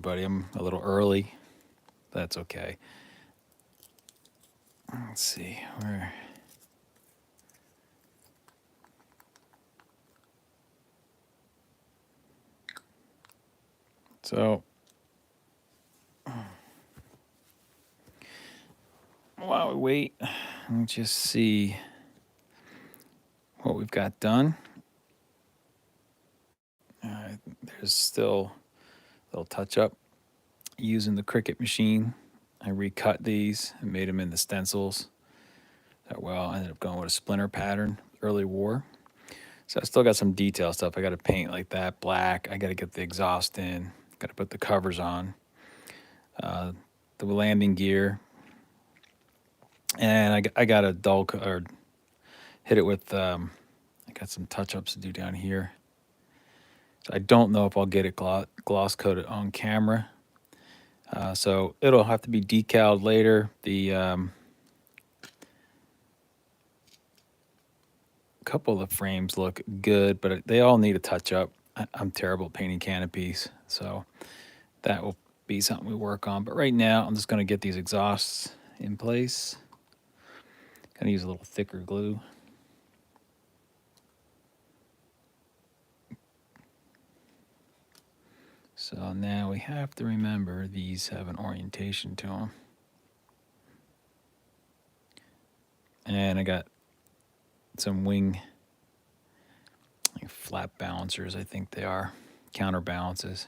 everybody. I'm a little early. That's okay. Let's see. Where? So, while we wait, let's just see what we've got done. There's still a little touch up using the Cricut machine. I recut these and made them into stencils. Well, I ended up going with a splinter pattern, early war. So I still got some detail stuff. I got to paint like that black. I got to get the exhaust in. Got to put the covers on. The landing gear, and I got a or hit it with. I got some touch ups to do down here. So I don't know if I'll get it gloss coated on camera. So it'll have to be decaled later. The couple of the frames look good, but they all need a touch up. I'm terrible at painting canopies, so that will be something we work on. But right now, I'm just going to get these exhausts in place. Going to use a little thicker glue. So now we have to remember these have an orientation to them. And I got some wing flap balancers, I think they are, counterbalances.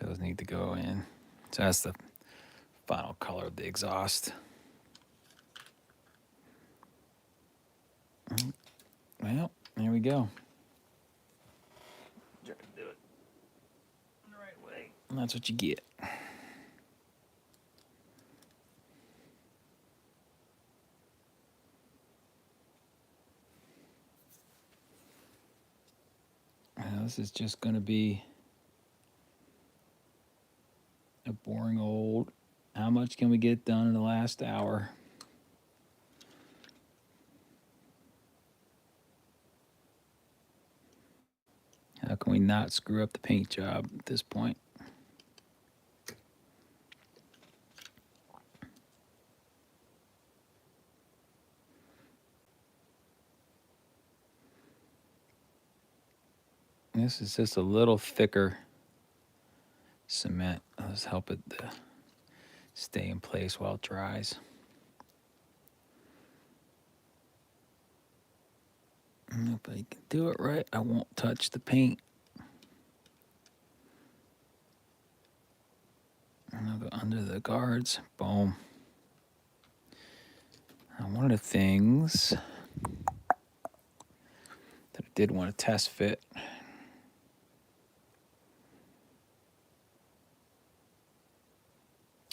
Those need to go in. So that's the final color of the exhaust. Well, there we go. Try to do it the right way. And that's what you get. Now, this is just going to be a boring old, how much can we get done in the last hour? How can we not screw up the paint job at this point? This is just a little thicker cement. Let's help it stay in place while it dries. And if I can do it right, I won't touch the paint. And I'll go under the guards. Boom. Now, one of the things that I did want to test fit.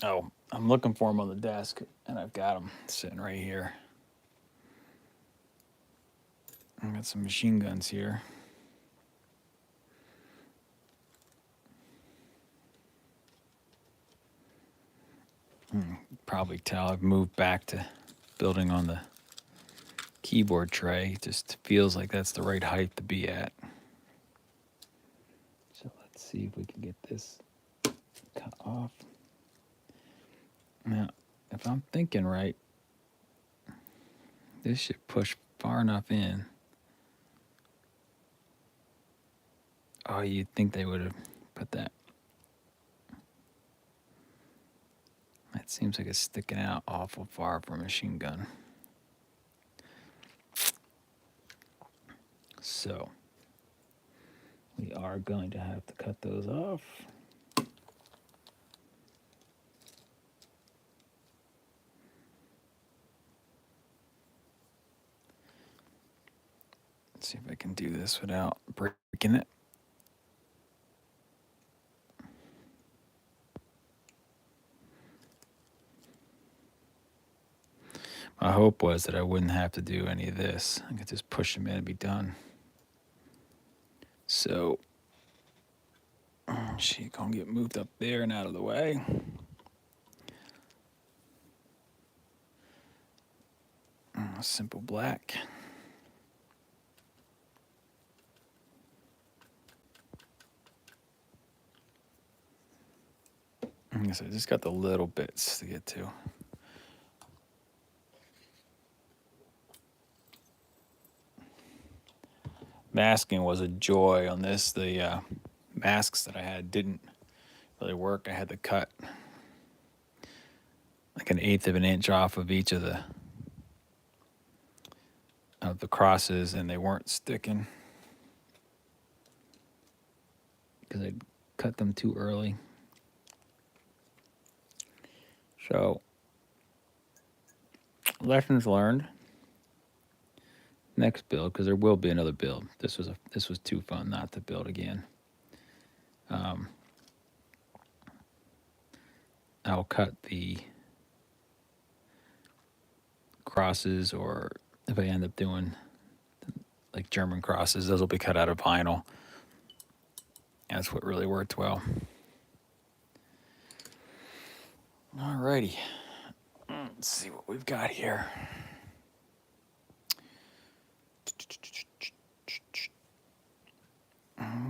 Oh, I'm looking for them on the desk, and I've got them sitting right here. I got some machine guns here. Probably tell I've moved back to building on the keyboard tray. It just feels like that's the right height to be at. So let's see if we can get this cut off. Now, if I'm thinking right, this should push far enough in. Oh, you'd think they would have put that. That seems like it's sticking out awful far for a machine gun. So, we are going to have to cut those off. Let's see if I can do this without breaking it. My hope was that I wouldn't have to do any of this. I could just push them in and be done. So, she gonna get moved up there and out of the way. Simple black. I guess I just got the little bits to get to. Masking was a joy on this. The masks that I had didn't really work. I had to cut like 1/8 of an inch off of each of the crosses, and they weren't sticking because I cut them too early. So, lessons learned. Next build, because there will be another build. This was too fun not to build again. I'll cut the crosses, or if I end up doing like German crosses, those will be cut out of vinyl. That's what really worked well. Alrighty, let's see what we've got here.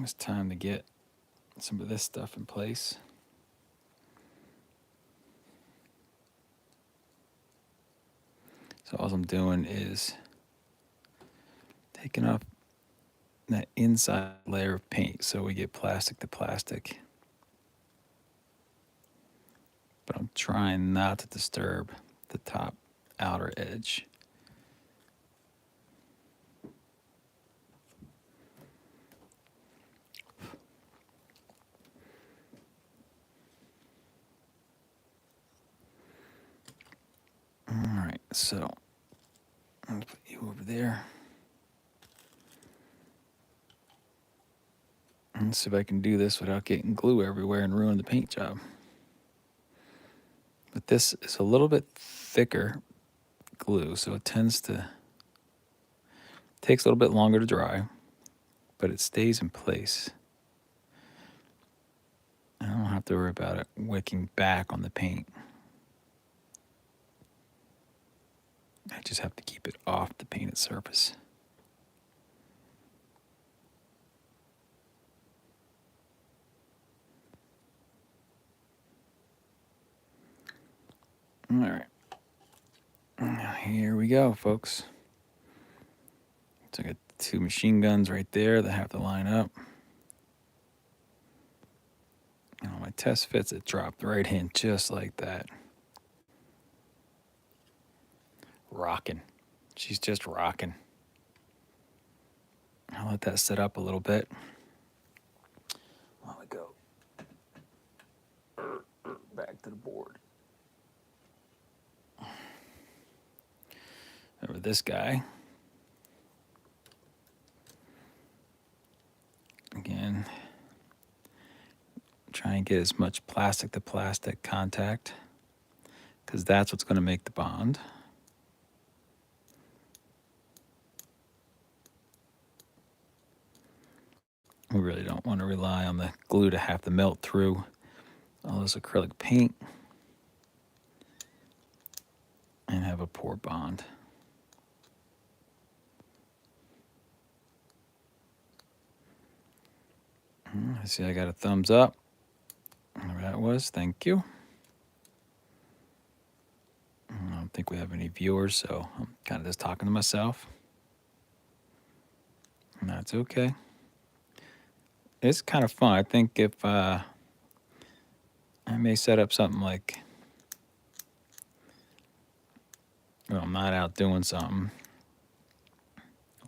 It's time to get some of this stuff in place. So all I'm doing is taking off that inside layer of paint so we get plastic to plastic. But I'm trying not to disturb the top outer edge. All right, so I'm gonna put you over there. And see if I can do this without getting glue everywhere and ruin the paint job. But this is a little bit thicker glue, so it takes a little bit longer to dry, but it stays in place. I don't have to worry about it wicking back on the paint. I just have to keep it off the painted surface. All right. Now here we go, folks. So I got 2 machine guns right there that have to line up. And on my test fits, it dropped right in just like that. Rocking. She's just rocking. I'll let that set up a little bit while we go back to the board. Over this guy. Again, try and get as much plastic to plastic contact, because that's what's going to make the bond. We really don't want to rely on the glue to have to melt through all this acrylic paint and have a poor bond. I see I got a thumbs up. Whatever that was, thank you. I don't think we have any viewers, so I'm kind of just talking to myself. And that's okay. It's kind of fun. I think if I may set up something like, well, I'm not out doing something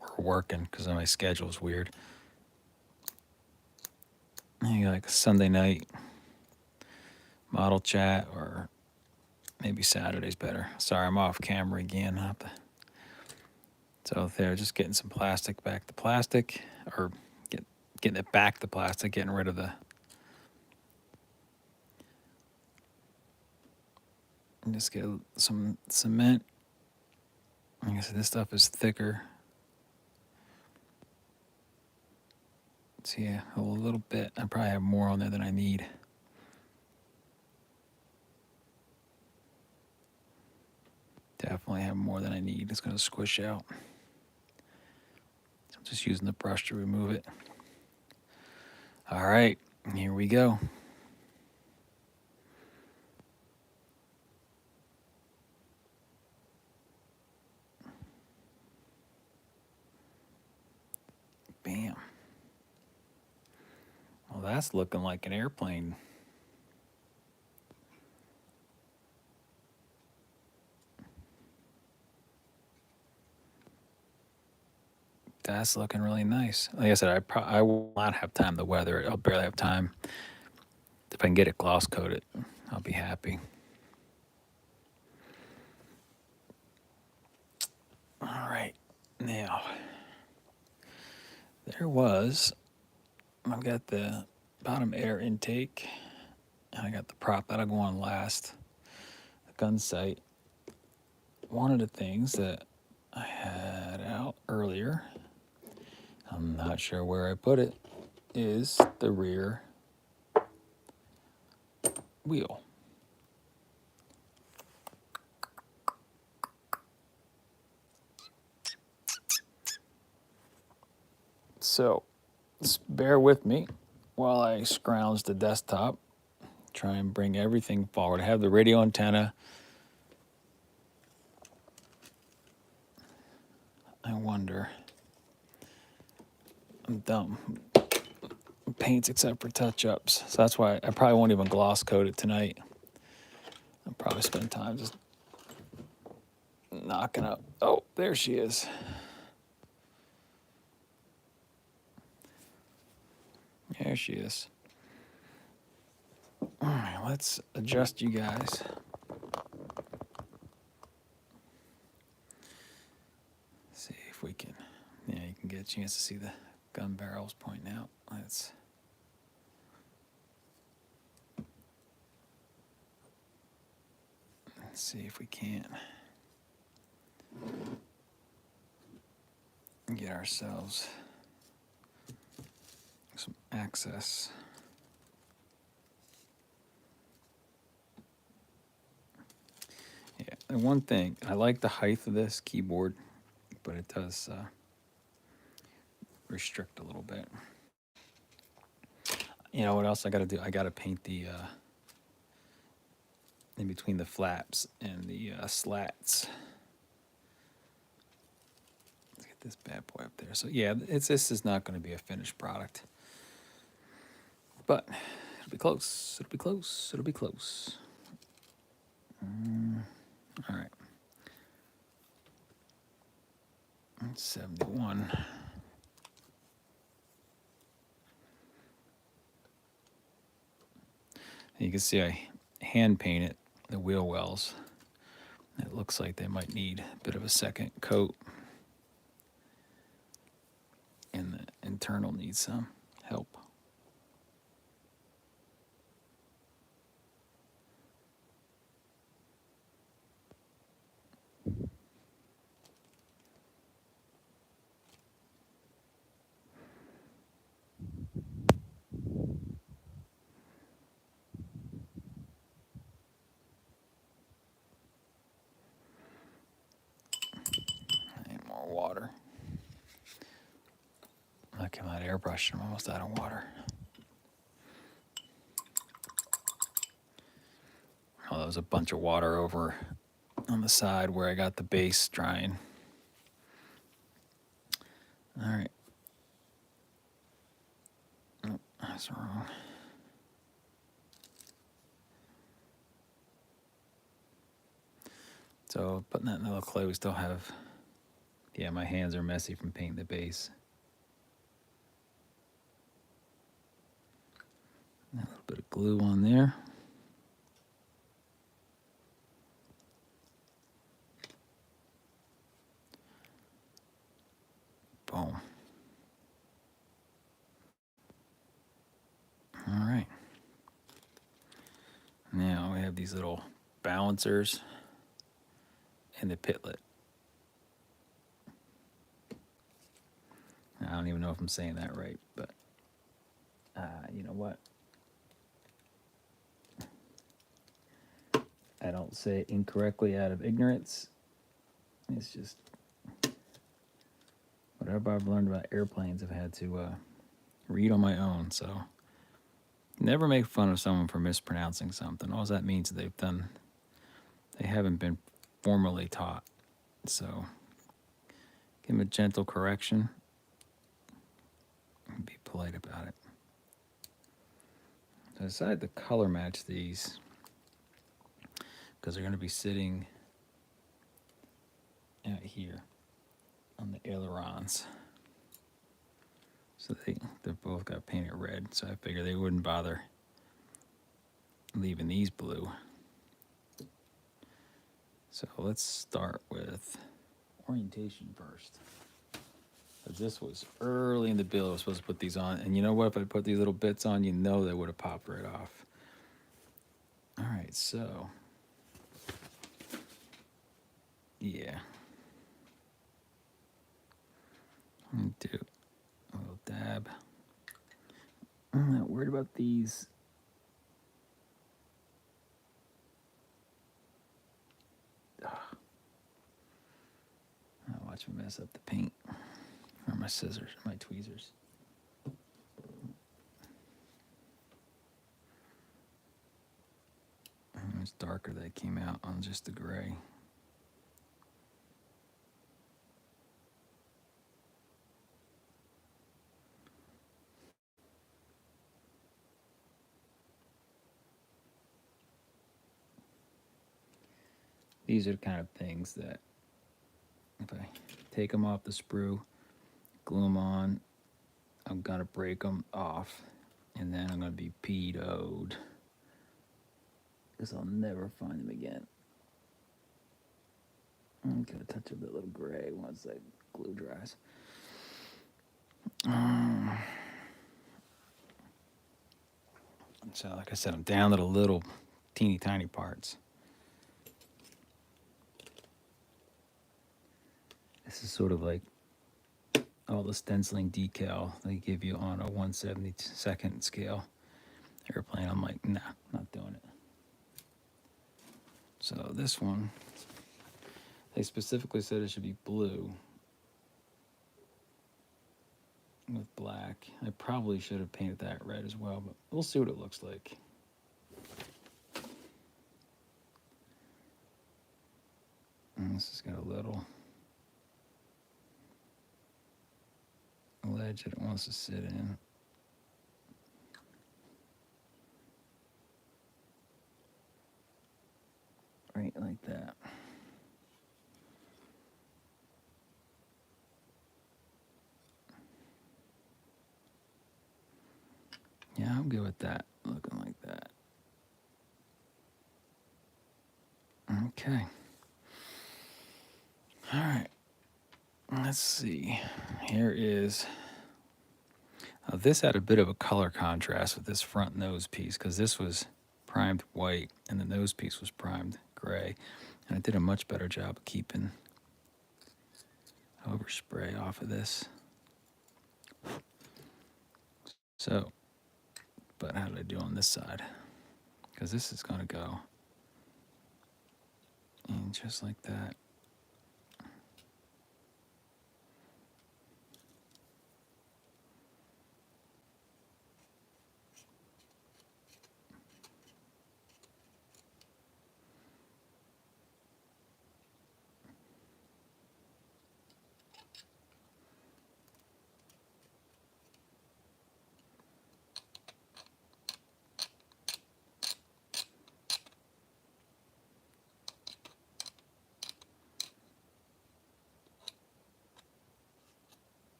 or working because my schedule's weird. Maybe like a Sunday night model chat, or maybe Saturday's better. Sorry, I'm off camera again. So there, just getting some plastic back to plastic, or getting it back to plastic, getting rid of the. And just get some cement. Like I said, this stuff is thicker. See, a little bit. I probably have more on there than I need. Definitely have more than I need. It's going to squish out. I'm just using the brush to remove it. All right, here we go. Bam. Well, that's looking like an airplane. That's looking really nice. Like I said, I will not have time to weather it. I'll barely have time. If I can get it gloss coated, I'll be happy. All right, now I've got the bottom air intake, and I got the prop that'll go on last. The gun sight. One of the things that I had out earlier, I'm not sure where I put it, is the rear wheel. So, bear with me while I scrounge the desktop, try and bring everything forward. I have the radio antenna. I wonder. I'm dumb. Paints except for touch-ups. So that's why I probably won't even gloss coat it tonight. I'll probably spend time just knocking up. Oh, there she is. There she is. All right, let's adjust you guys. See if we can. Yeah, you can get a chance to see the gun barrels pointing out. Let's see if we can't get ourselves some access. Yeah, and one thing, I like the height of this keyboard, but it does restrict a little bit. You know what else I got to do? I got to paint the in between the flaps and the slats. Let's get this bad boy up there. So yeah, this is not going to be a finished product, but it'll be close. It'll be close. It'll be close. All right. 71. You can see I hand painted the wheel wells. It looks like they might need a bit of a second coat. And the internal needs some help. I need more water. I came out airbrushing. I'm almost out of water. Oh, there was a bunch of water over on the side where I got the base drying. All right. Oh, that's wrong. So putting that in the little clay, we still have, yeah, my hands are messy from painting the base. A little bit of glue on there. Boom. All right. Now we have these little balancers and the pitlet. I don't even know if I'm saying that right, but you know what? I don't say it incorrectly out of ignorance. It's just whatever I've learned about airplanes, I've had to read on my own. So never make fun of someone for mispronouncing something. All that means they haven't been formally taught. So give them a gentle correction. and be polite about it. So I decided to color match these because they're going to be sitting out here on the ailerons. So they're both got painted red, so I figured they wouldn't bother leaving these blue. So let's start with orientation first. This was early in the build. I was supposed to put these on. And you know what? If I put these little bits on, you know they would have popped right off. All right, so. Yeah. I'm going to do a little dab. I'm not worried about these. I'll watch me mess up the paint. Or my scissors, my tweezers. It's darker that came out on just the gray. These are the kind of things that if I take them off the sprue, glue them on, I'm gonna break them off, and then I'm gonna be PO'd because I'll never find them again. I'm gonna touch a little gray once that glue dries. So, like I said, I'm down to the little teeny tiny parts. This is sort of like all the stenciling decal they give you on a 1/72nd scale airplane. I'm like, nah, not doing it. So this one, they specifically said it should be blue with black. I probably should have painted that red as well, but we'll see what it looks like. And this has got a little ledge that it wants to sit in. Right like that. Yeah, I'm good with that, looking like that. Okay. All right. Let's see. Here is. This had a bit of a color contrast with this front nose piece because this was primed white and the nose piece was primed gray. And I did a much better job of keeping overspray off of this. So, but how did I do on this side? Because this is going to go in just like that.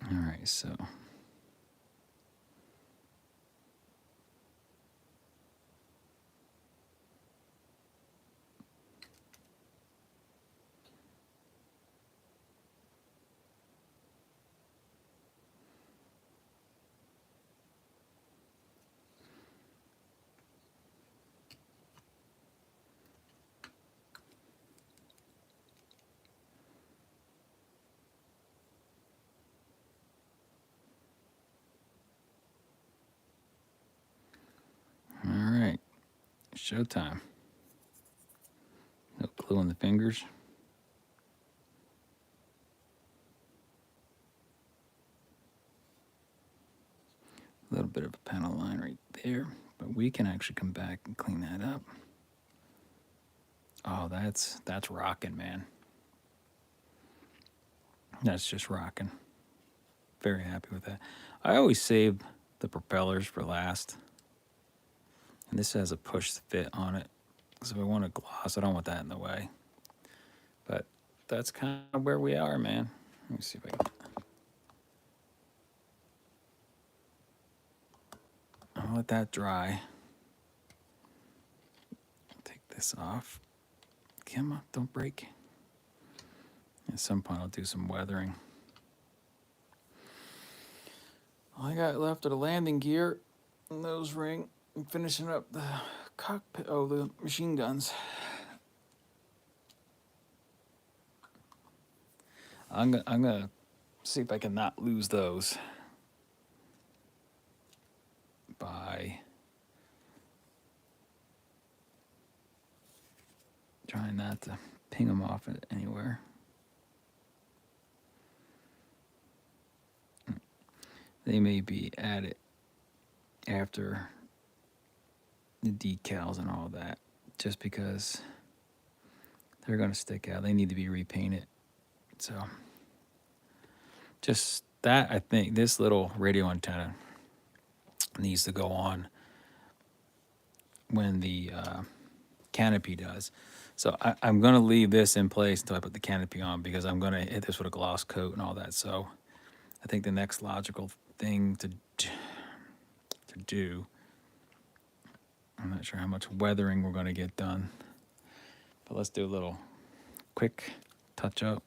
All right, so all right, showtime. No glue on the fingers. A little bit of a panel line right there, but we can actually come back and clean that up. Oh, that's rocking, man. That's just rocking. Very happy with that. I always save the propellers for last. And this has a push fit on it. So I want a gloss. I don't want that in the way. But that's kind of where we are, man. Let me see if I can. I'll let that dry. Take this off. Come on, don't break. At some point, I'll do some weathering. All I got left are the landing gear, nose ring, and finishing up the cockpit. Oh, the machine guns. I'm gonna see if I can not lose those by trying not to ping them off anywhere. They may be added after the decals and all that, just because they're gonna stick out. They need to be repainted. So just that, I think this little radio antenna needs to go on when the canopy does. So I'm going to leave this in place until I put the canopy on, because I'm going to hit this with a gloss coat and all that. So I think the next logical thing to do, I'm not sure how much weathering we're going to get done, but let's do a little quick touch up.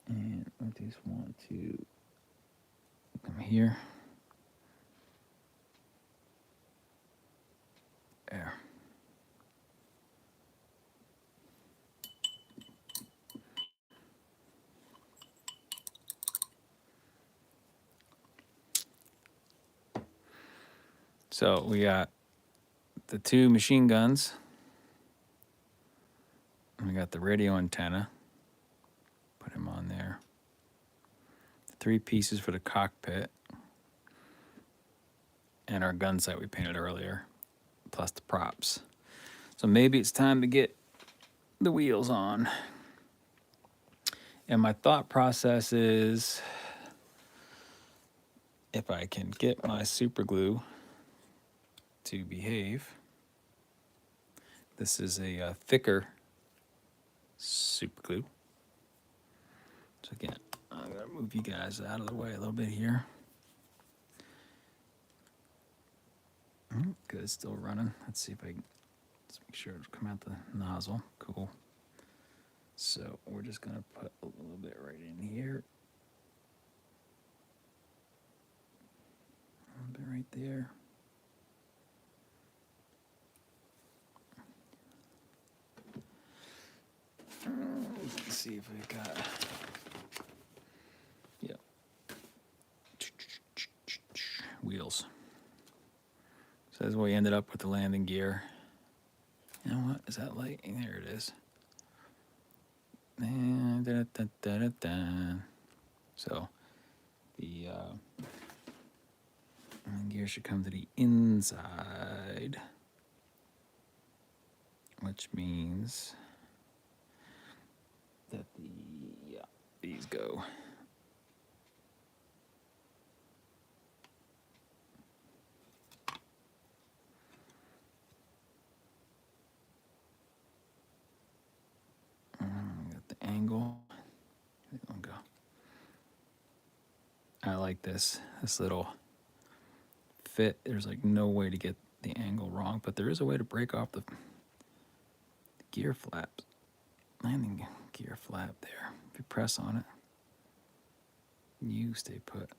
And I just want to come here. There. So we got the two machine guns. We got the radio antenna. Put him on there. 3 pieces for the cockpit. And our gun sight we painted earlier, plus the props. So maybe it's time to get the wheels on. And my thought process is, if I can get my super glue to behave, this is a thicker super glue. So again, I'm gonna move you guys out of the way a little bit here. Good, it's still running. Let's see if I can, let's make sure it'll come out the nozzle. Cool. So we're just gonna put a little bit right in here. A little bit right there. Let's see if we got, yep, wheels. So that's where we ended up with the landing gear. You know what? Is that light? There it is. So the landing gear should come to the inside, which means that these go. Got the angle. Go. I like this little fit. There's like no way to get the angle wrong, but there is a way to break off the gear flaps. Landing gear flap there. If you press on it, you stay put.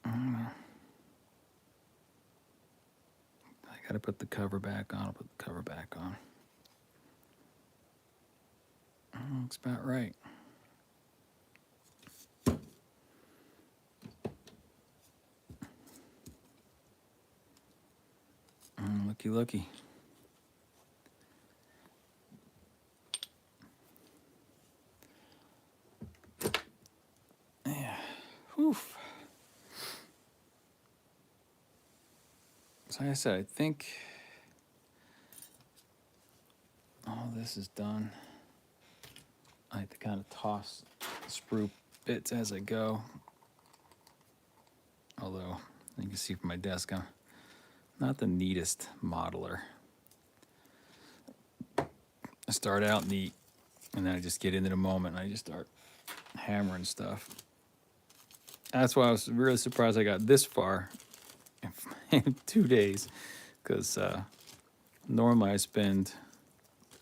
I gotta put the cover back on. I'll put the cover back on. Looks about right. looky. Yeah. Whew. So like I said, I think all this is done. I have to kind of toss sprue bits as I go. Although, you can see from my desk, I'm not the neatest modeler. I start out neat, and then I just get into the moment, and I just start hammering stuff. That's why I was really surprised I got this far in 2 days, because normally I spend,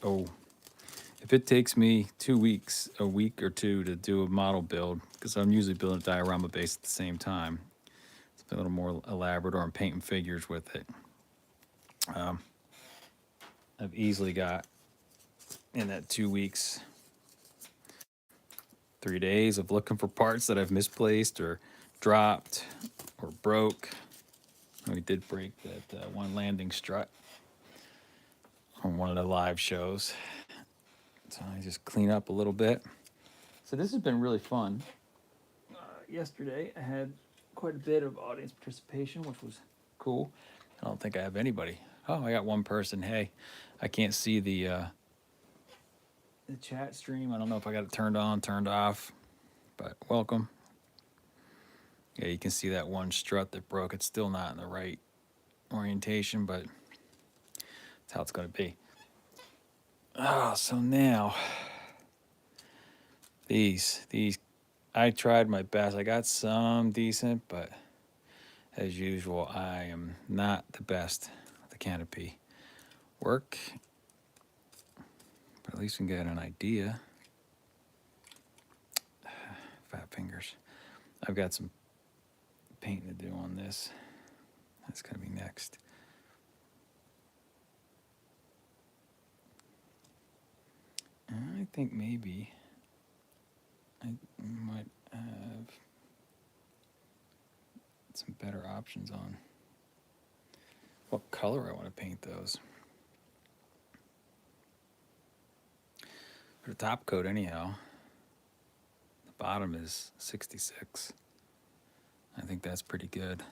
if it takes me 2 weeks, a week or two to do a model build, because I'm usually building a diorama base at the same time, it's a little more elaborate, or I'm painting figures with it. I've easily got, in that 2 weeks, 3 days of looking for parts that I've misplaced or dropped or broke. We did break that one landing strut on one of the live shows. So I just clean up a little bit. So this has been really fun. Yesterday I had quite a bit of audience participation, which was cool. I don't think I have anybody. Oh, I got one person. Hey, I can't see the chat stream. I don't know if I got it turned on, turned off, but welcome. Yeah, you can see that one strut that broke. It's still not in the right orientation, but that's how it's going to be. Oh, so now these, I tried my best. I got some decent, but as usual, I am not the best with the canopy work. But at least we can get an idea. Fat fingers. I've got some painting to do on this. That's going to be next. I think maybe I might have some better options on what color I want to paint those. For the top coat, anyhow, the bottom is 66. I think that's pretty good.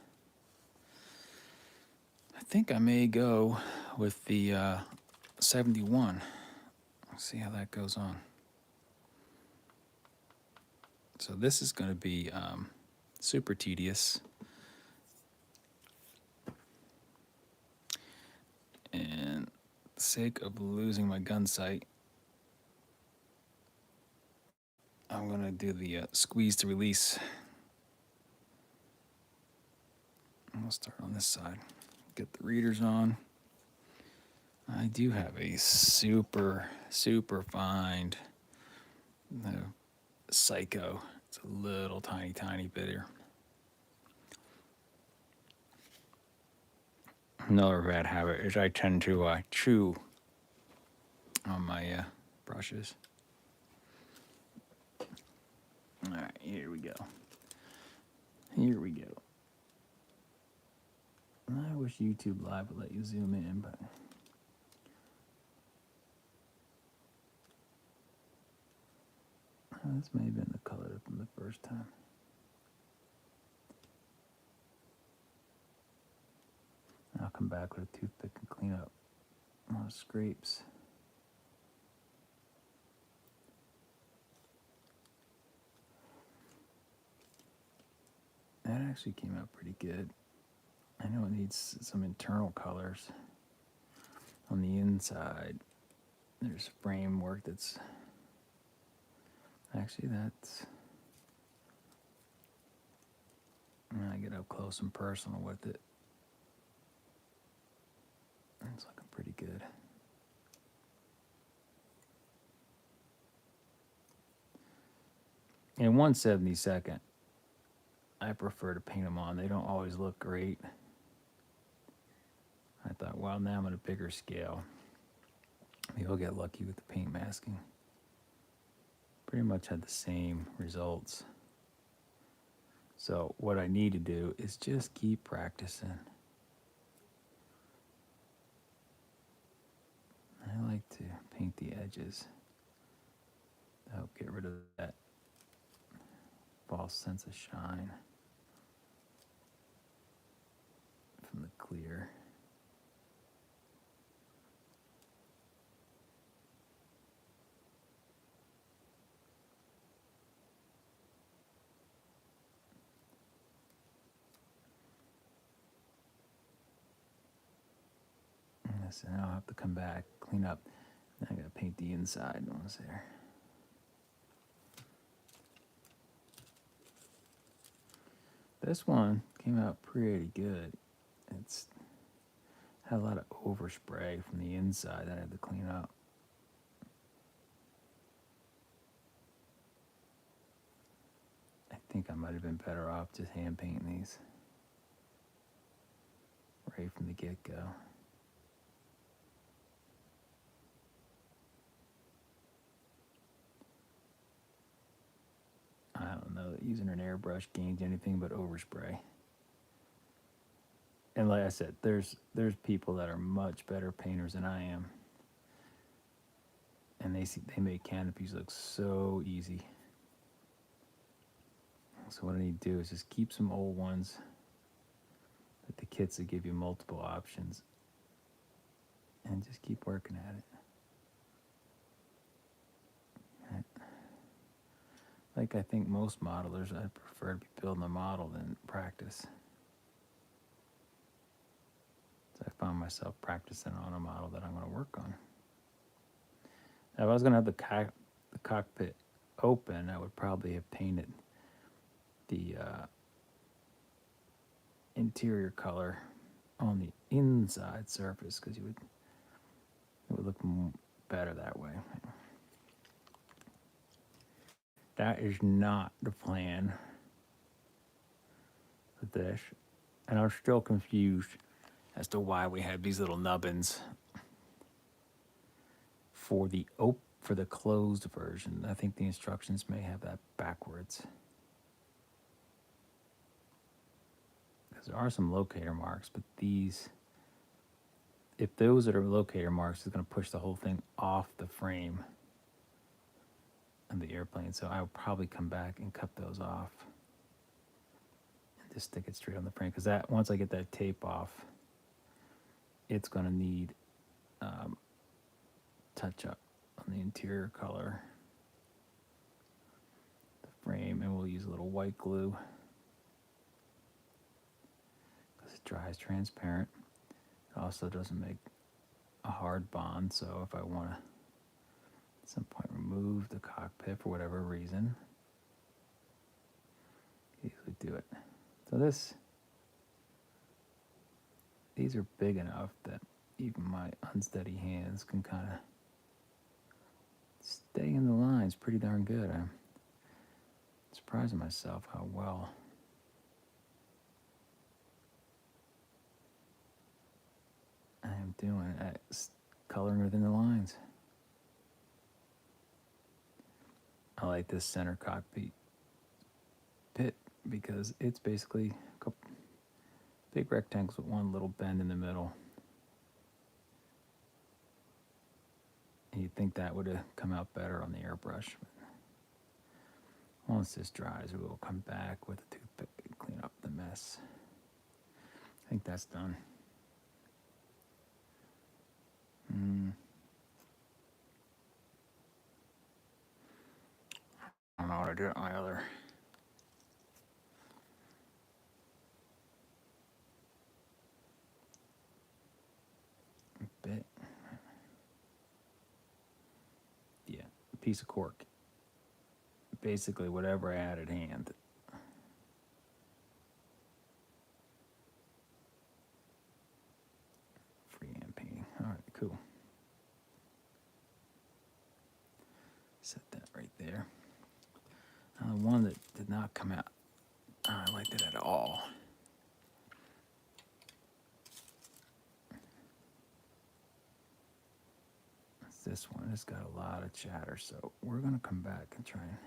I think I may go with the 71. Let's see how that goes on. So this is going to be super tedious. And for the sake of losing my gun sight, I'm going to do the squeeze to release. I'll start on this side. Get the readers on. I do have a super fine Psycho. It's a little tiny bit here. Another bad habit is I tend to chew on my brushes. All right, here we go. Here we go. I wish YouTube Live would let you zoom in, but this may have been the color from the first time. I'll come back with a toothpick and clean up all the scrapes. That actually came out pretty good. I know it needs some internal colors on the inside. There's framework that's actually when I get up close and personal with it, it's looking pretty good. In 1/72, I prefer to paint them on. They don't always look great. I thought, well, now I'm at a bigger scale. Maybe I'll get lucky with the paint masking. Pretty much had the same results. So what I need to do is just keep practicing. I like to paint the edges to help get rid of that false sense of shine from the clear. So now I'll have to come back, clean up. Then I gotta paint the inside ones there. This one came out pretty good. It's had a lot of overspray from the inside that I had to clean up. I think I might have been better off just hand painting these right from the get-go. I don't know that using an airbrush gains anything but overspray. And like I said, there's people that are much better painters than I am, and they make canopies look so easy. So what I need to do is just keep some old ones with the kits that give you multiple options, and just keep working at it. Like I think most modelers, I prefer to be building a model than practice. So I found myself practicing on a model that I'm going to work on. Now, if I was going to have the cockpit open, I would probably have painted the interior color on the inside surface because it would look better that way. That is not the plan for this, and I'm still confused as to why we have these little nubbins for the closed version. I think the instructions may have that backwards. Because there are some locator marks, but these, if those are locator marks, it's going to push the whole thing off the frame of the airplane. So I will probably come back and cut those off and just stick it straight on the frame. Because that, once I get that tape off, it's going to need touch up on the interior color, the frame, and we'll use a little white glue because it dries transparent. It also doesn't make a hard bond, so if I want to at some point remove the cockpit for whatever reason, easily do it. So these are big enough that even my unsteady hands can kind of stay in the lines pretty darn good. I'm surprising myself how well I am doing at coloring within the lines. I like this center cockpit pit because it's basically a couple big rectangles with one little bend in the middle. And you'd think that would have come out better on the airbrush. But once this dries, we will come back with a toothpick and clean up the mess. I think that's done. I don't know what I did on my other. Bit. Yeah, a piece of cork. Basically, whatever I had at hand. Freehand painting. All right, cool. Set that right there. The one that did not come out, I liked it at all. It's this one. It's got a lot of chatter, so we're going to come back and try and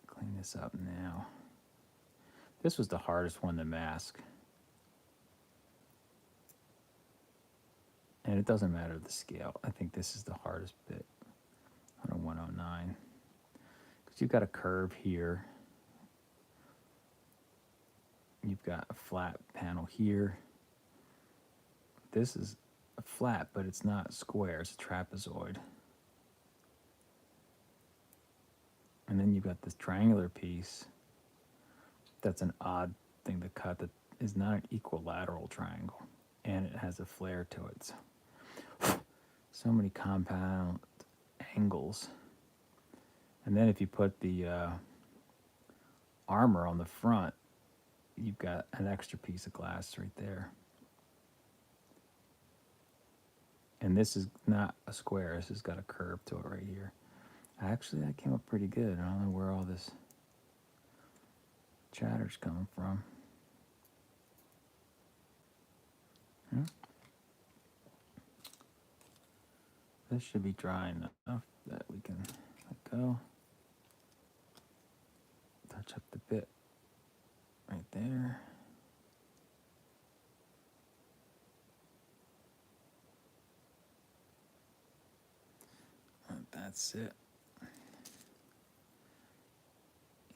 clean this up now. This was the hardest one to mask. And it doesn't matter the scale. I think this is the hardest bit on a 109. Because you've got a curve here. You've got a flat panel here. This is a flat, but it's not square. It's a trapezoid. And then you've got this triangular piece. That's an odd thing to cut that is not an equilateral triangle. And it has a flare to it. So many compound angles. And then if you put the armor on the front, you've got an extra piece of glass right there. And this is not a square. This has got a curve to it right here. Actually, that came up pretty good. I don't know where all this chatter's coming from. This should be dry enough that we can let go. Touch up the bit right there. And that's it.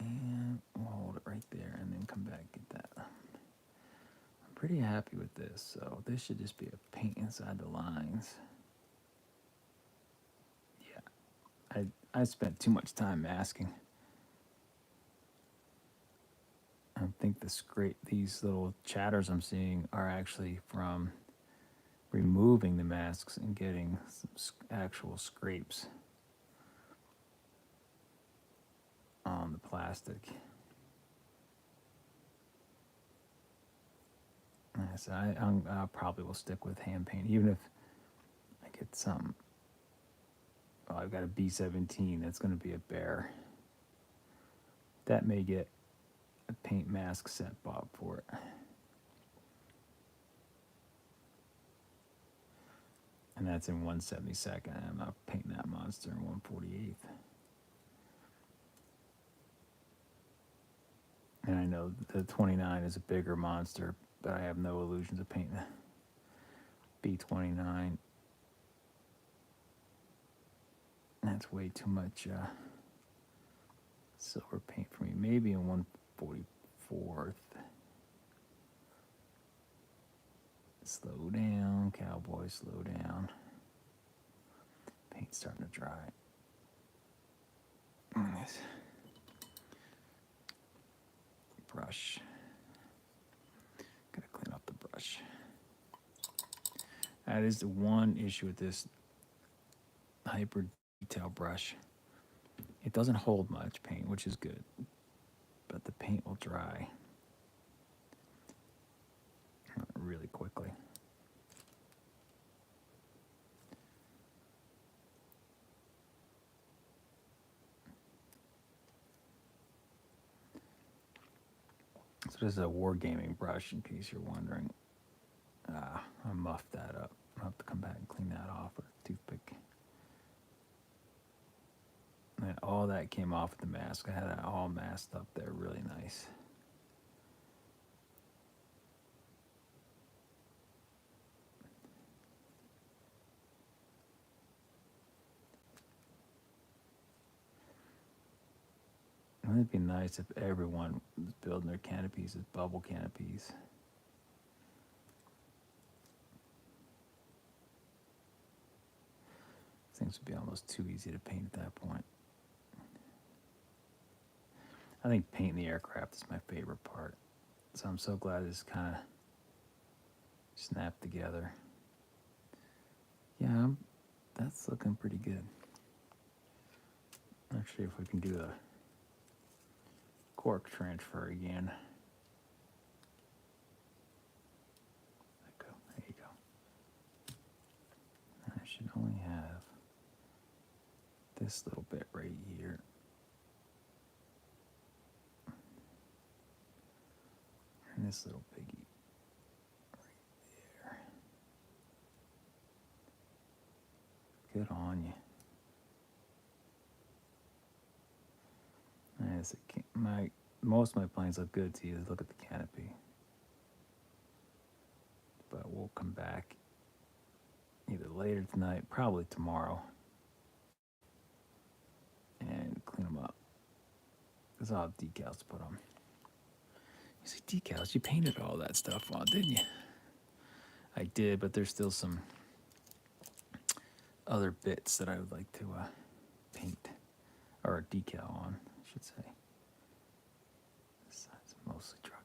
And we'll hold it right there and then come back and get that. I'm pretty happy with this. So this should just be a paint inside the lines. Yeah, I spent too much time masking. I think these little chatters I'm seeing are actually from removing the masks and getting some actual scrapes on the plastic. So I probably will stick with hand paint, even if I get some. Well, I've got a B17 that's going to be a bear. That may get a paint mask set Bob for it. And that's in 1/72nd. I'm not painting that monster in 1/48. And I know the 29 is a bigger monster, but I have no illusions of painting B29. That's way too much silver paint for me. Maybe in 1/44. Slow down, cowboy, slow down. Paint's starting to dry. Nice. Brush. Gotta clean up the brush. That is the one issue with this hyper detail brush. It doesn't hold much paint, which is good, but the paint will dry really quickly. So this is a wargaming brush, in case you're wondering. I muffed that up. I'll have to come back and clean that off with a toothpick. And all that came off with the mask. I had that all masked up there, really nice. It'd be nice if everyone was building their canopies as bubble canopies. Things would be almost too easy to paint at that point. I think painting the aircraft is my favorite part. So I'm so glad this kind of snapped together. Yeah, that's looking pretty good. Actually, if we can do a cork transfer again. There you go. I should only have this little bit right here. And this little piggy right there. Good on you. Most of my planes look good to you. Look at the canopy. But we'll come back either later tonight, probably tomorrow, and clean them up. Because I'll have decals to put on. You see, decals, you painted all that stuff on, didn't you? I did, but there's still some other bits that I would like to paint, or decal on, I should say. This side's mostly dry.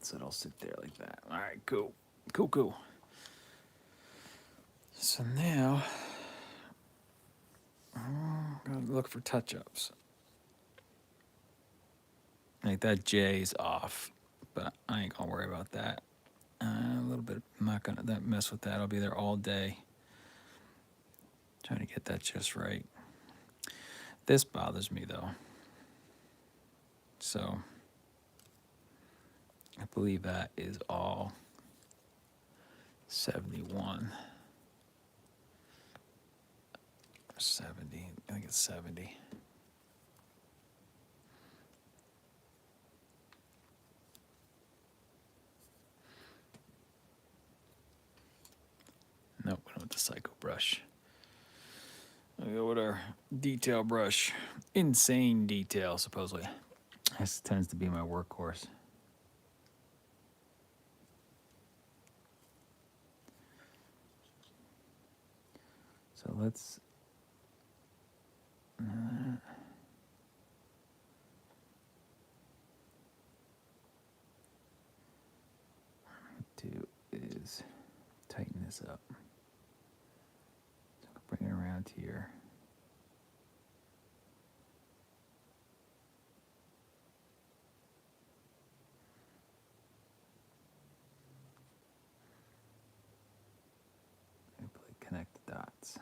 So it'll sit there like that. All right, cool. Cool. So now, gotta look for touch-ups. Like that J's off, but I ain't gonna worry about that. A little bit, I'm not gonna mess with that. I'll be there all day. Trying to get that just right. This bothers me though. So I believe that is all 71. 70. I think it's 70. Nope, we don't want the Psycho brush. I'll go with our detail brush. Insane detail, supposedly. This tends to be my workhorse. So let's do is tighten this up. So bring it around here. Connect the dots.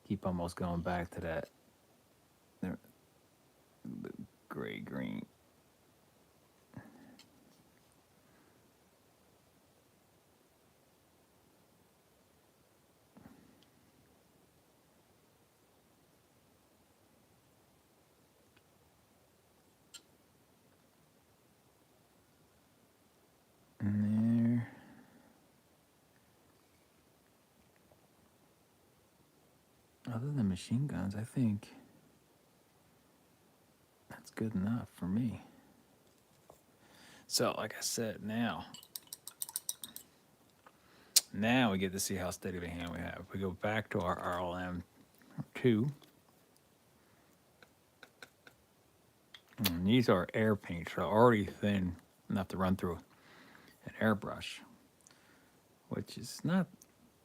Keep almost going back to that the gray green. And there. Other than machine guns, I think that's good enough for me. So, like I said, now we get to see how steady of a hand we have. We go back to our RLM 2. And these are air paints, so already thin enough to run through an airbrush, which is not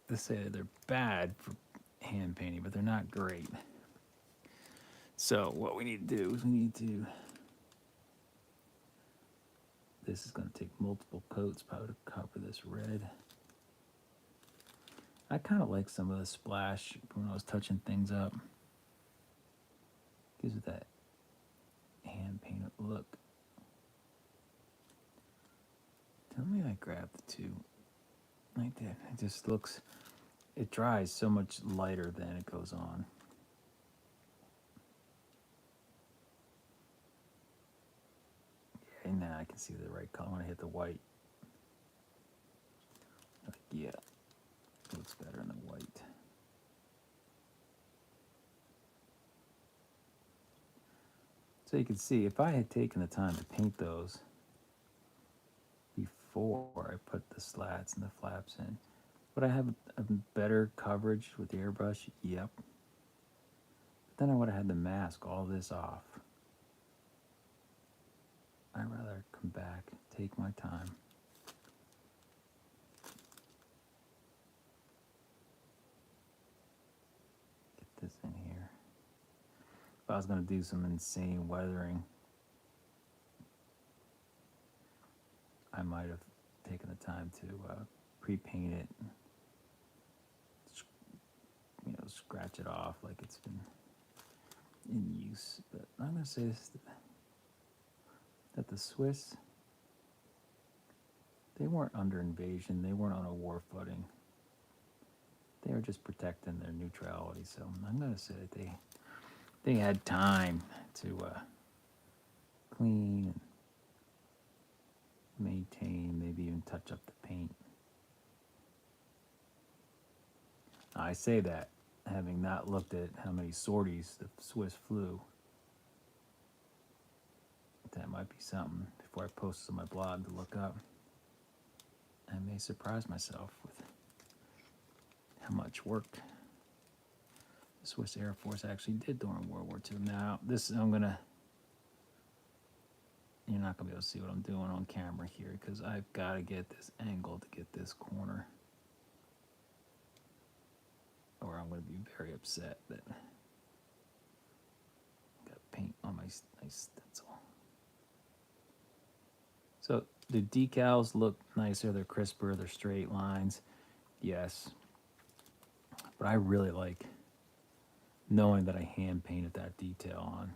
to say that they're bad for hand painting, but they're not great. So what we need to do is we need to, this is going to take multiple coats probably to cover this red. I kind of like some of the splash when I was touching things up. Gives it that hand painted look. Tell me I grabbed the two like that. It just looks, it dries so much lighter than it goes on. Okay, now I can see the right color. I want to hit the white. Like, yeah, it looks better in the white. So you can see if I had taken the time to paint those before I put the slats and the flaps in, would I have a better coverage with the airbrush? Yep. But then I would have had to mask all this off. I'd rather come back, take my time. Get this in here. If I was going to do some insane weathering, I might have taken the time to pre-paint it, scratch it off like it's been in use. But I'm going to say this, that the Swiss, they weren't under invasion. They weren't on a war footing. They were just protecting their neutrality. So I'm going to say that they had time to clean maintain, maybe even touch up the paint. I say that having not looked at how many sorties the Swiss flew. That might be something before I post this on my blog to look up. I may surprise myself with how much work the Swiss Air Force actually did during World War II. Now, this you're not gonna be able to see what I'm doing on camera here because I've got to get this angle to get this corner, or I'm going to be very upset that I got paint on my stencil. So the decals look nicer, they're crisper, they're straight lines, yes. But I really like knowing that I hand painted that detail on.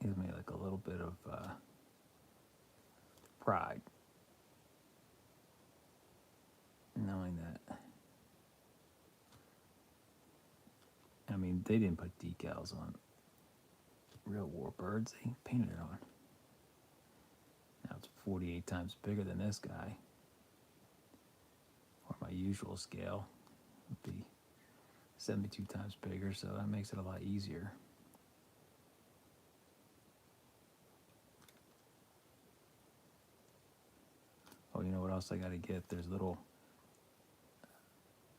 Gives me like a little bit of pride knowing that. I mean, they didn't put decals on real warbirds, they painted it on. Now it's 48 times bigger than this guy, or my usual scale would be 72 times bigger, so that makes it a lot easier. Oh, you know what else I got to get? There's little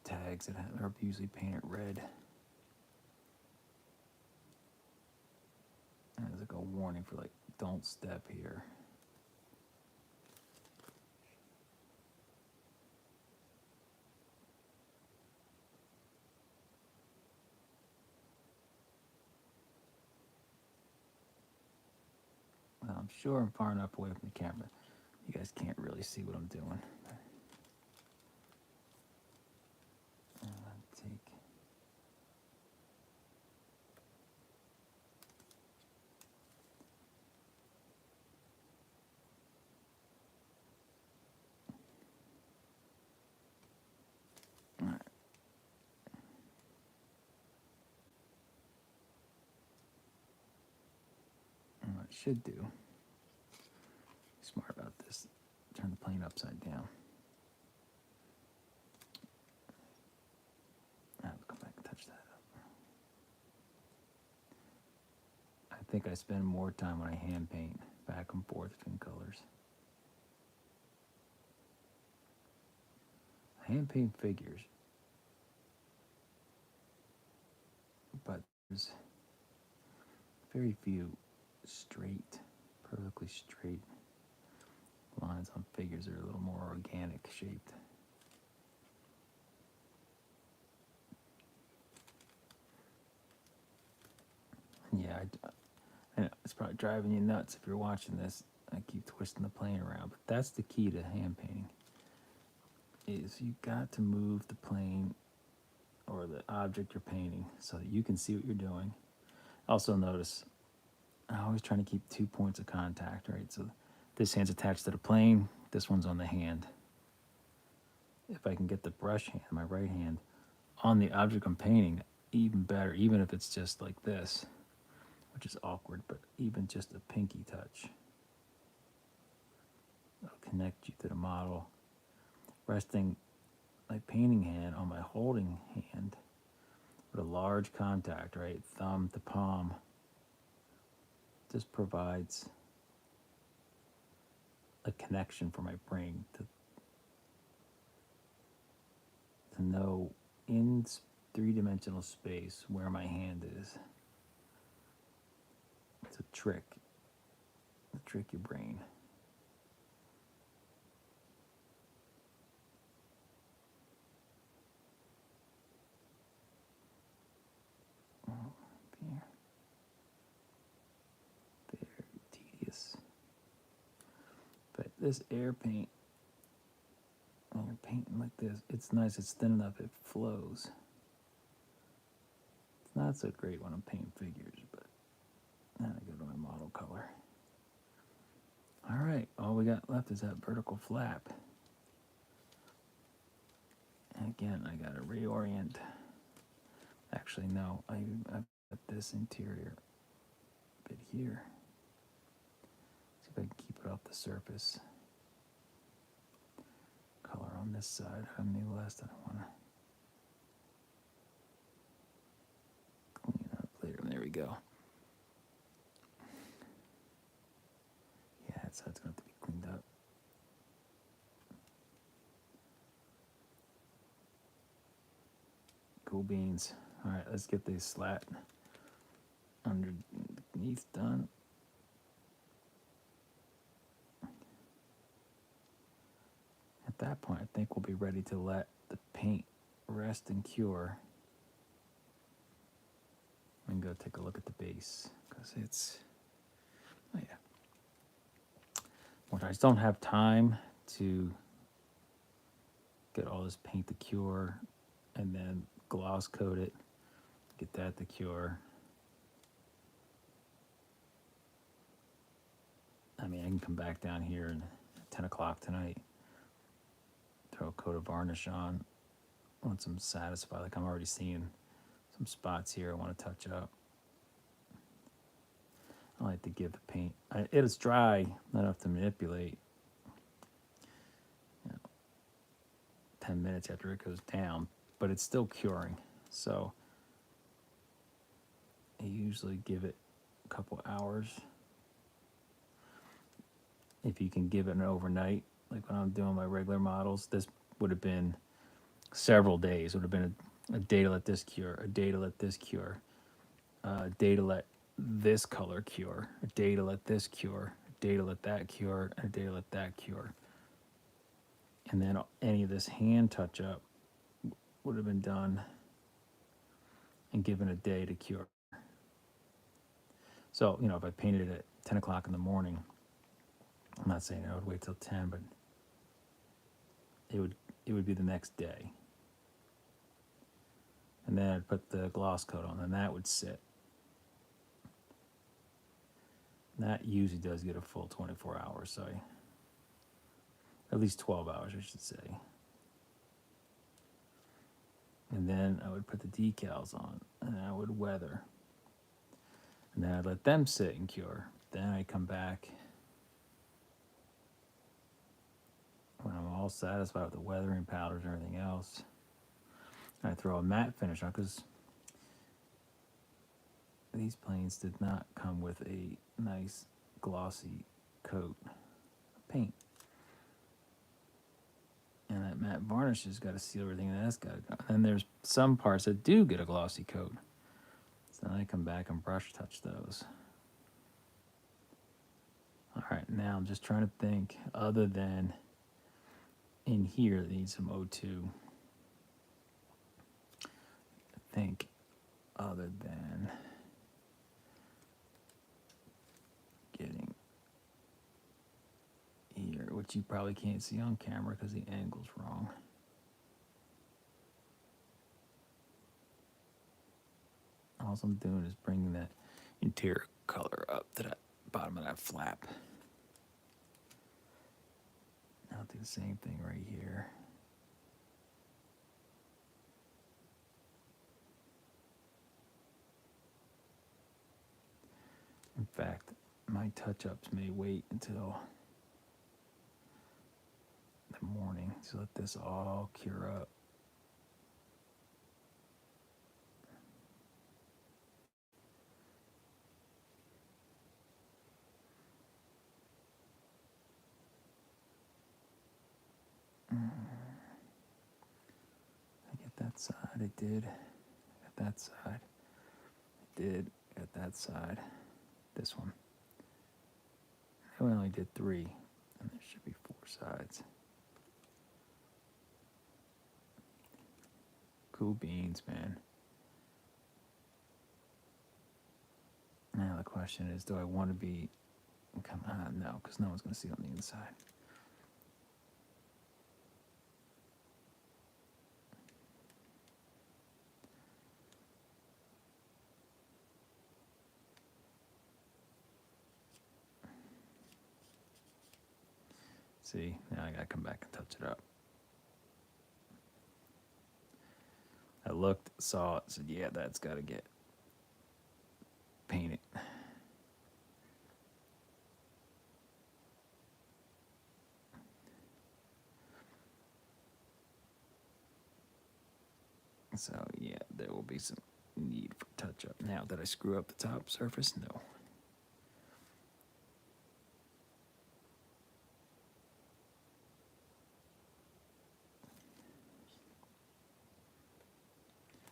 tags that are usually painted red. And there's like a warning for like, don't step here. Well, I'm sure I'm far enough away from the camera. You guys can't really see what I'm doing. Take. All right. And what I should do, be smart about this, turn the plane upside down. Now let's go back and touch that up. I think I spend more time when I hand paint back and forth between colors. I hand paint figures, but there's very few straight, perfectly straight lines on figures that are a little more organic shaped. Yeah, I know it's probably driving you nuts if you're watching this. I keep twisting the plane around, but that's the key to hand painting. Is you got to move the plane or the object you're painting so that you can see what you're doing. Also notice, I'm always trying to keep 2 points of contact, right? So this hand's attached to the plane, this one's on the hand. If I can get the brush hand, my right hand, on the object I'm painting, even better, even if it's just like this, which is awkward, but even just a pinky touch. It'll connect you to the model. Resting my painting hand on my holding hand with a large contact, right? Thumb to palm. This provides a connection for my brain to know in three-dimensional space where my hand is. It's a trick. To trick your brain. Here. Very tedious. But this air paint, when you're painting like this, it's nice, it's thin enough, it flows. It's not so great when I'm painting figures, but then I go to my model color. All right, all we got left is that vertical flap. And again, I gotta reorient. Actually, Actually, no, I've got this interior bit here. See if I can keep it off the surface. Color on this side. How many last? I don't want to clean up later. There we go. Yeah, that side's going to have to be cleaned up. Cool beans. All right, let's get this slat underneath done. At that point, I think we'll be ready to let the paint rest and cure. And go take a look at the base because it's, oh yeah. When I just don't have time to get all this paint to cure and then gloss coat it, get that to cure. I mean, I can come back down here at 10 o'clock tonight, throw a coat of varnish on once I'm satisfied. Like I'm already seeing some spots here I want to touch up. I like to give the paint, it is dry enough to manipulate. 10 minutes after it goes down, but it's still curing. So I usually give it a couple hours. If you can give it an overnight, like when I'm doing my regular models, this would have been several days. It would have been a day to let this cure, a day to let this cure, a day to let this color cure, a day to let this cure, a day to let that cure, and a day to let that cure. And then any of this hand touch up would have been done and given a day to cure. So, you know, if I painted it at 10 o'clock in the morning, I'm not saying I would wait till 10, but it would be the next day. And then I'd put the gloss coat on, and that would sit. And that usually does get a full 24 hours, so at least 12 hours, I should say. And then I would put the decals on, and I would weather. And then I'd let them sit and cure. Then I come back when I'm all satisfied with the weathering powders and everything else. I throw a matte finish on because these planes did not come with a nice glossy coat of paint. And that matte varnish has got to seal everything, and that's got to go. And there's some parts that do get a glossy coat. So then I come back and brush touch those. All right, now I'm just trying to think, other than in here, that needs some O2. I think other than getting here, which you probably can't see on camera because the angle's wrong. All I'm doing is bringing that interior color up to that bottom of that flap. I'll do the same thing right here. In fact, my touch-ups may wait until the morning to let this all cure up. I get that side, I did. Got that side, I did. Got that side. This one. I only did 3, and there should be 4 sides. Cool beans, man. Now the question is, do I want to be, come on, no, because no one's going to see it on the inside. See, now I got to come back and touch it up. I looked, saw it, said, yeah, that's got to get painted. So yeah, there will be some need for touch up. Now, did I screw up the top surface? No.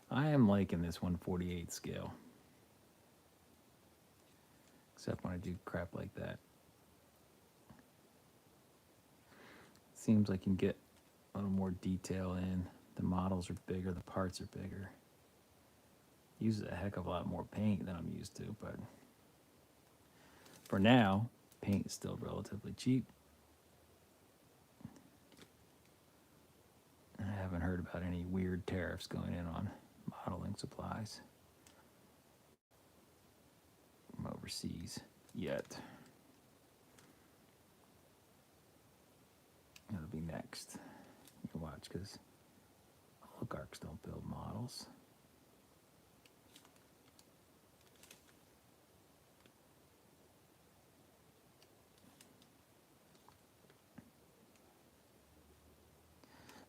I am liking this 1/48 scale. Except when I do crap like that. Seems like you can get a little more detail in. The models are bigger, the parts are bigger. Uses a heck of a lot more paint than I'm used to, but for now, paint is still relatively cheap. I haven't heard about any weird tariffs going in on modeling supplies from overseas yet. It'll be next. You can watch because oligarchs don't build models.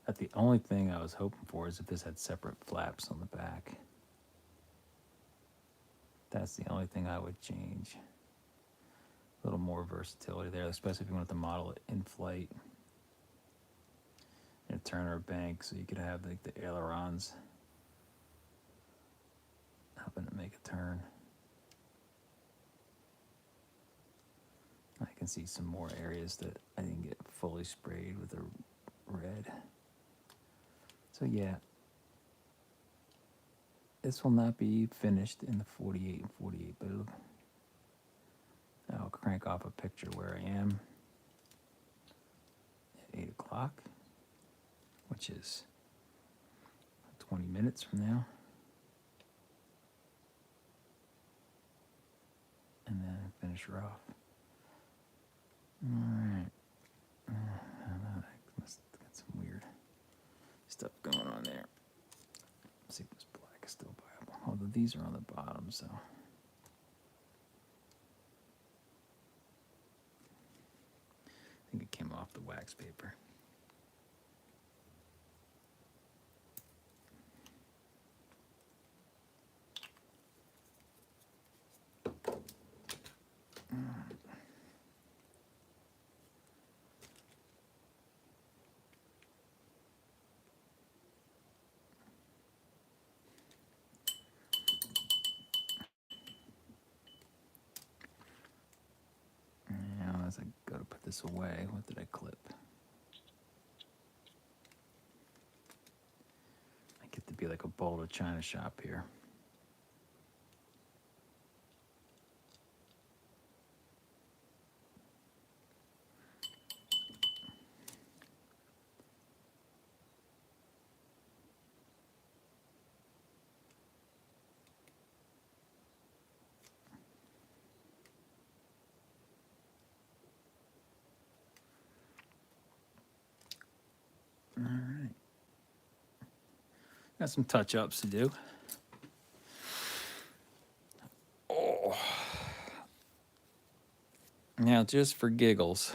That the only thing I was hoping for is if this had separate flaps on the back. That's the only thing I would change. A little more versatility there, especially if you want to model it in flight. And turn or bank so you could have like the ailerons helping to make a turn. I can see some more areas that I didn't get fully sprayed with the red. So yeah, this will not be finished in the 48 and 48, but I'll crank off a picture where I am at 8 o'clock, which is 20 minutes from now. And then finish her off. Alright. I don't know, I must have got some weird stuff going on there. Let's see if this black is still viable. Although these are on the bottom, so. I think it came off the wax paper. Now, as I go to put this away, what did I clip? I get to be like a bowl of china shop here. All right. Got some touch-ups to do. Oh. Now, just for giggles,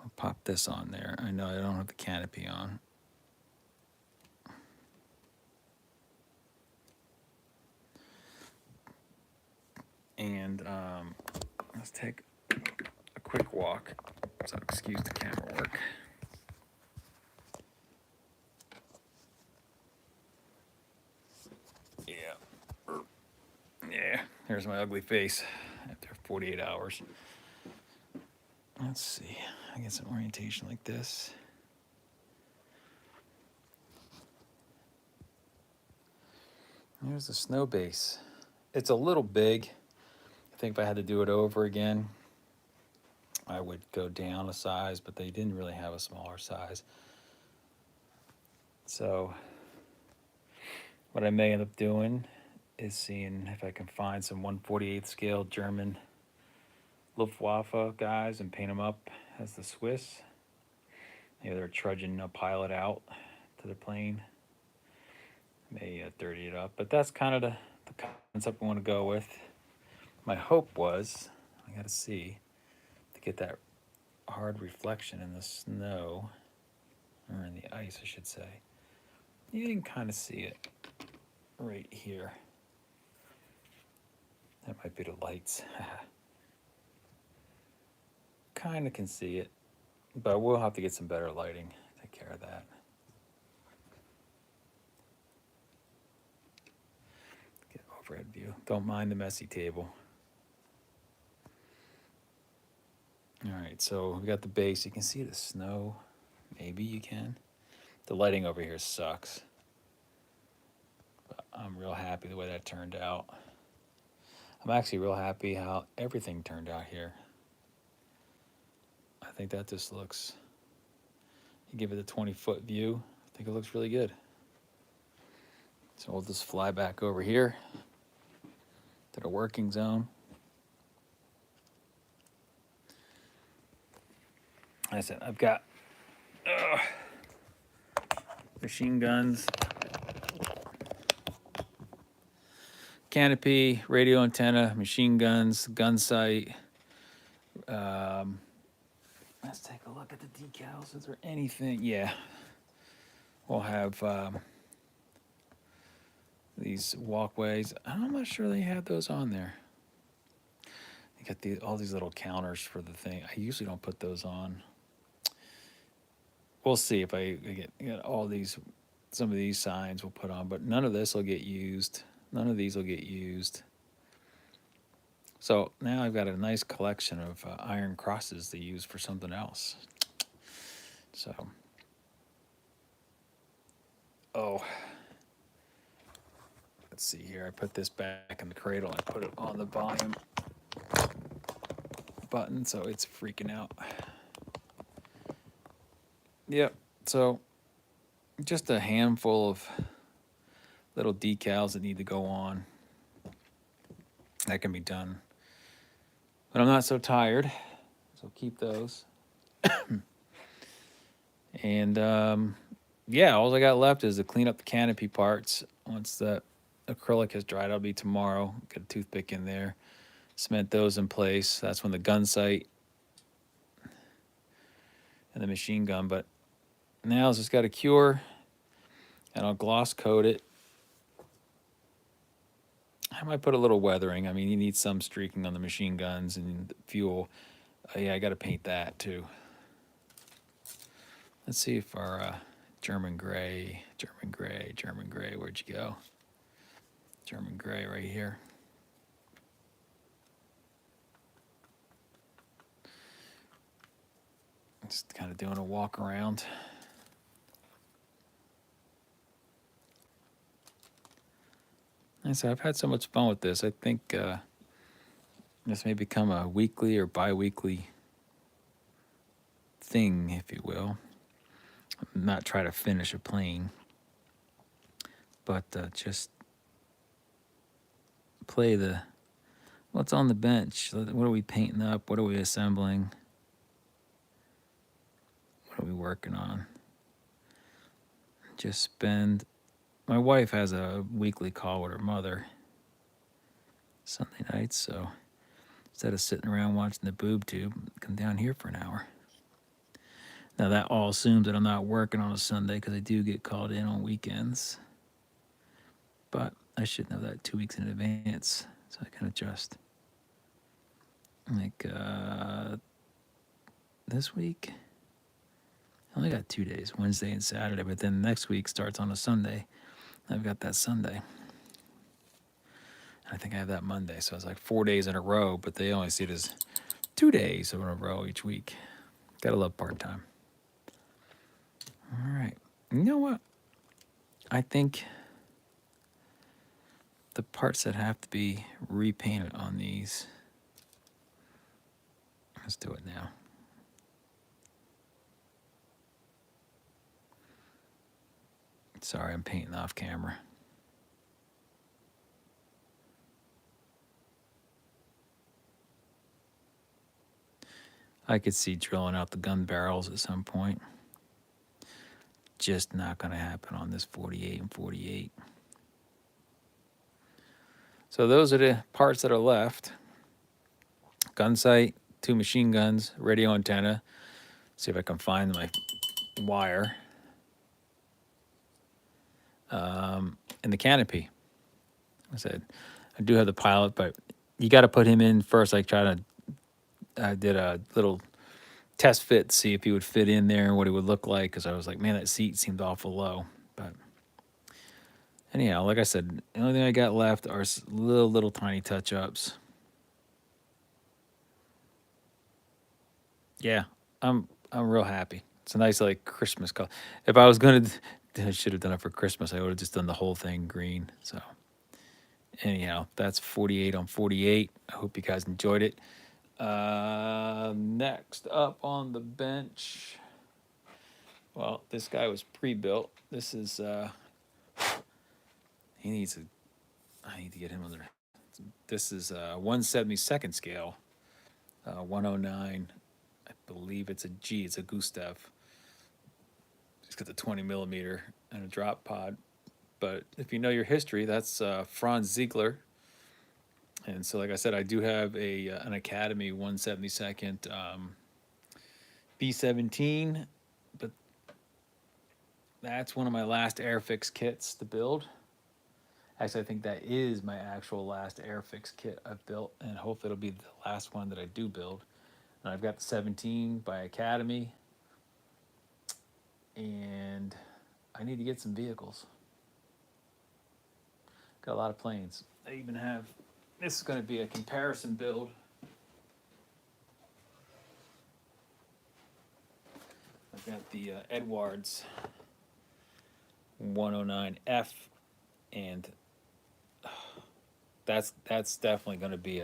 I'll pop this on there. I know I don't have the canopy on. And let's take a quick walk. So excuse the camera work. Yeah, here's my ugly face after 48 hours. Let's see. I get some orientation like this. Here's the snow base. It's a little big. I think if I had to do it over again, I would go down a size, but they didn't really have a smaller size. So what I may end up doing is seeing if I can find some 1/48 scale German Luftwaffe guys and paint them up as the Swiss. Maybe they're trudging a pilot out to the plane. May dirty it up, but that's kind of the concept I want to go with. My hope was, I got to see, to get that hard reflection in the snow, or in the ice, I should say. You can kind of see it right here. That might be the lights. Kind of can see it, but we'll have to get some better lighting. Take care of that. Get overhead view. Don't mind the messy table. All right, so we got the base. You can see the snow. Maybe you can. The lighting over here sucks. But I'm real happy the way that turned out. I'm actually real happy how everything turned out here. I think that just looks, you give it a 20-foot view, I think it looks really good. So we'll just fly back over here to the working zone. Like I said, I've got machine guns, canopy, radio antenna, machine guns, gun sight. Let's take a look at the decals. Is there anything? Yeah. We'll have these walkways. I'm not sure they had those on there. You got all these little counters for the thing. I usually don't put those on. We'll see if I get all these, some of these signs we'll put on, but none of this will get used. None of these will get used. So now I've got a nice collection of iron crosses to use for something else. So, let's see here. I put this back in the cradle. I put it on the volume button, so it's freaking out. Yep. So just a handful of little decals that need to go on. That can be done. But I'm not so tired, so keep those. And yeah, all I got left is to clean up the canopy parts. Once the acrylic has dried, I'll be tomorrow. Get a toothpick in there, cement those in place. That's when the gun sight and the machine gun. But now it's just got to cure, and I'll gloss coat it. I might put a little weathering. I mean, you need some streaking on the machine guns and the fuel. Yeah, I got to paint that too. Let's see if our German gray, where'd you go? German gray right here. Just kind of doing a walk around. And so I've had so much fun with this. I think this may become a weekly or bi-weekly thing, if you will. Not try to finish a plane, but just play the what's on the bench. What are we painting up? What are we assembling? What are we working on? Just spend. My wife has a weekly call with her mother Sunday nights, so instead of sitting around watching the boob tube, come down here for an hour. Now that all assumes that I'm not working on a Sunday because I do get called in on weekends. But I should know that 2 weeks in advance, so I can adjust. Like this week, I only got 2 days, Wednesday and Saturday, but then next week starts on a Sunday. I've got that Sunday. I think I have that Monday, so it's like 4 days in a row, but they only see it as 2 days in a row each week. Gotta love part-time. All right. You know what? I think the parts that have to be repainted on these, let's do it now. Sorry, I'm painting off camera. I could see drilling out the gun barrels at some point. Just not going to happen on this 48 and 48. So those are the parts that are left. Gun sight, 2 machine guns, radio antenna. See if I can find my wire. And the canopy. I said, I do have the pilot, but you got to put him in first. I did a little test fit to see if he would fit in there and what he would look like, because I was like, man, that seat seemed awful low. But anyhow, like I said, the only thing I got left are little tiny touch ups. Yeah, I'm real happy. It's a nice like Christmas color. If I was gonna, I should have done it for Christmas. I would have just done the whole thing green. So anyhow, that's 48 on 48. I hope you guys enjoyed it. Next up on the bench, well, this guy was pre-built. This is he needs a. I need to get him under. This is 1/72 scale, 109. I believe it's a G. It's a Gustav. It's got the 20 millimeter and a drop pod. But if you know your history, that's Franz Ziegler. And so, like I said, I do have an Academy 1/72 B17, but that's one of my last Airfix kits to build. Actually, I think that is my actual last Airfix kit I've built, and hopefully it'll be the last one that I do build. And I've got the 17 by Academy, and I need to get some vehicles. Got a lot of planes. I even have, this is going to be a comparison build. I've got the Edwards 109F, and that's definitely going to be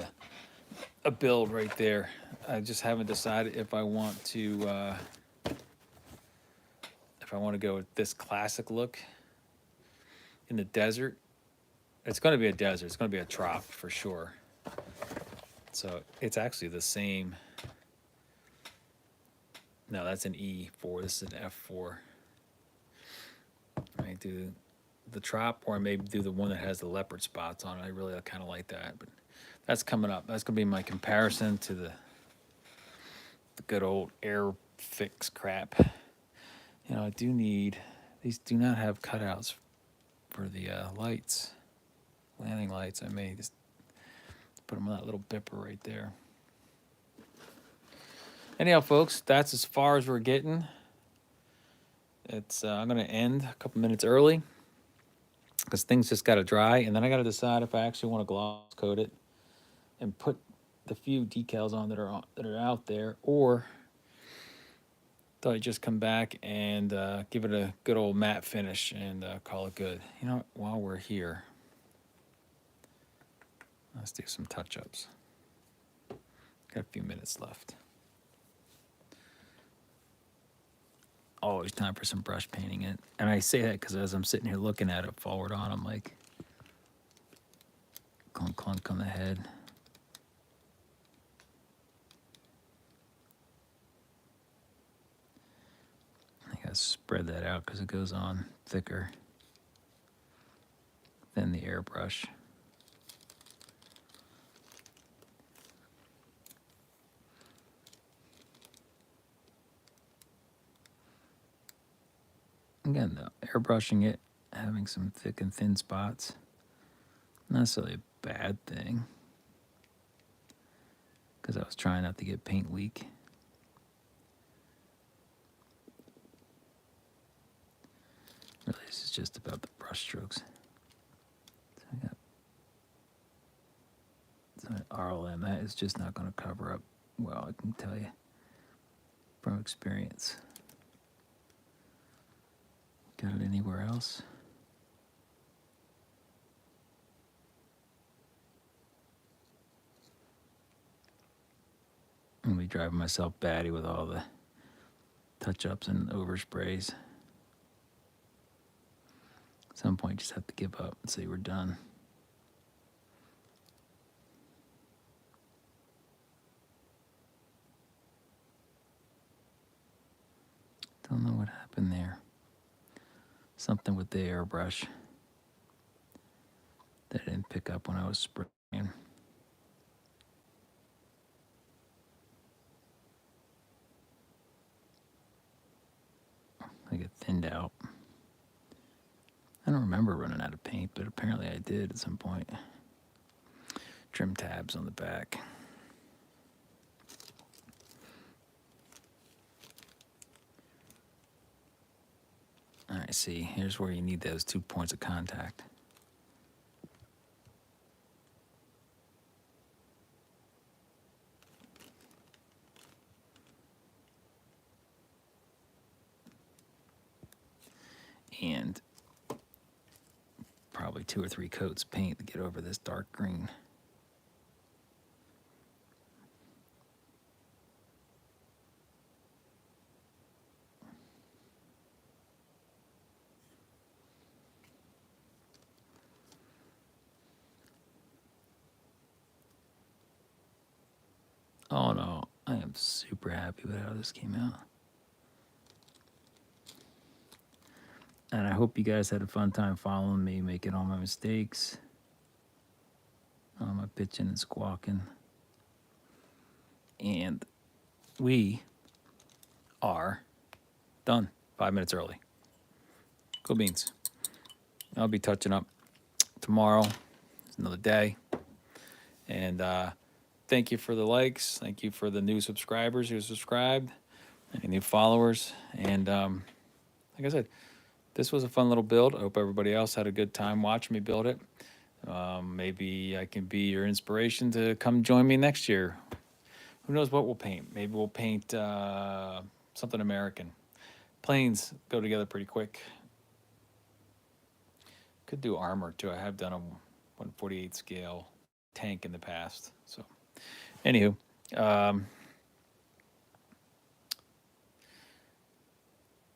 a build right there. I just haven't decided if I want to go with this classic look in the desert. It's going to be a desert. It's going to be a trop for sure. So it's actually the same. No, that's an E4. This is an F4. I may do the trop, or I may do the one that has the leopard spots on it. I really kind of like that, but that's coming up. That's going to be my comparison to the good old Airfix crap. You know, I do need, these do not have cutouts for the lights, landing lights. I may just put them on that little bipper right there. Anyhow, folks, that's as far as we're getting. It's I'm going to end a couple minutes early because things just got to dry, and then I got to decide if I actually want to gloss coat it and put the few decals on that are out there, or do I just come back and give it a good old matte finish and call it good? You know, while we're here, let's do some touch-ups. Got a few minutes left. Always time for some brush painting it. And I say that because as I'm sitting here looking at it forward on, I'm like, clunk, clunk on the head. I gotta spread that out because it goes on thicker than the airbrush. Again, though, airbrushing it, having some thick and thin spots, not necessarily a bad thing, because I was trying not to get paint leak. Really, this is just about the brush strokes. So I got some RLM. That is just not going to cover up well, I can tell you from experience. Got it anywhere else? I'm gonna be driving myself batty with all the touch-ups and oversprays. At some point, just have to give up and say we're done. Don't know what happened there. Something with the airbrush. that I didn't pick up when I was spraying. I get thinned out. I don't remember running out of paint, but apparently I did at some point. Trim tabs on the back. All right, see, here's where you need those 2 points of contact. And probably 2 or 3 coats of paint to get over this dark green. Oh no, I am super happy with how this came out. And I hope you guys had a fun time following me, making all my mistakes, all my pitching and squawking. And we are done 5 minutes early. Cool beans. I'll be touching up tomorrow. It's another day. And thank you for the likes. Thank you for the new subscribers who subscribed, any new followers. And like I said, this was a fun little build. I hope everybody else had a good time watching me build it. Maybe I can be your inspiration to come join me next year. Who knows what we'll paint? Maybe we'll paint something American. Planes go together pretty quick. Could do armor too. I have done a 1/48 scale tank in the past. So, anywho,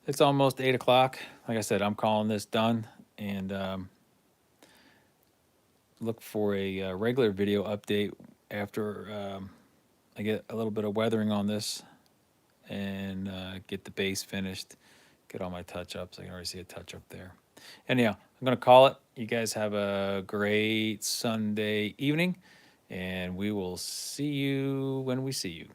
it's almost 8 o'clock. Like I said, I'm calling this done, and look for a regular video update after I get a little bit of weathering on this and get the base finished, get all my touch-ups. I can already see a touch-up there. Anyhow, I'm going to call it. You guys have a great Sunday evening, and we will see you when we see you.